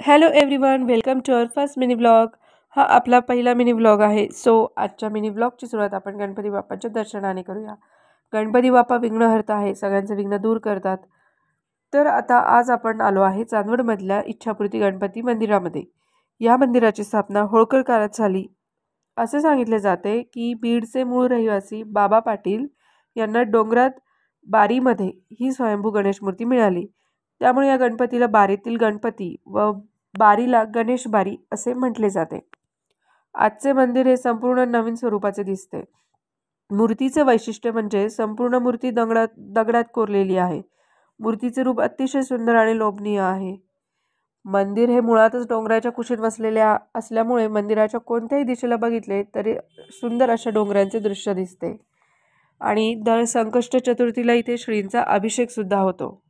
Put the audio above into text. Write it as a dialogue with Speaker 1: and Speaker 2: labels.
Speaker 1: Hello everyone, welcome to our first mini vlog. हा आपला पहिला मिनी व्लॉग आहे. सो आजच्या मिनी व्लॉगची सुरुवात आपण गणपती बाप्पाच्या दर्शनाने करूया. गणपती बाप्पा विघ्नहर्ता आहे, सगळ्यांचे विघ्न दूर करतात. तर आता आज आपण आलो आहे चांदवडमधल्या इच्छापूर्ती गणपती मंदिरामध्ये. या मंदिराची स्थापना होळकर काळात झाली. असे सांगितले जाते की बीडचे मूळ रहिवासी बाबा पाटील यांना डोंगरात बारीमध्ये ही स्वयंभू गणेश मूर्ती मिळाली. त्यामुळे या गणपतीला बारीतील गणपती व बारीला गणेश बारी असे म्हटले जाते. आजचे मंदिर हे संपूर्ण नवीन स्वरूपाचे दिसते. मूर्तीचे वैशिष्ट्य म्हणजे संपूर्ण मूर्ती दगडात कोरलेली आहे. मूर्तीचे रूप अतिशय सुंदर आणि लोभनीय आहे. मंदिर हे मुळातच डोंगराच्या कुशीत वसलेले असल्यामुळे मंदिराच्या कोणत्याही दिशेला बघितले तरी सुंदर अशा डोंगरांचे दृश्य दिसते. आणि दर संकष्ट चतुर्थीला इथे श्रींचा अभिषेक सुद्धा होतो.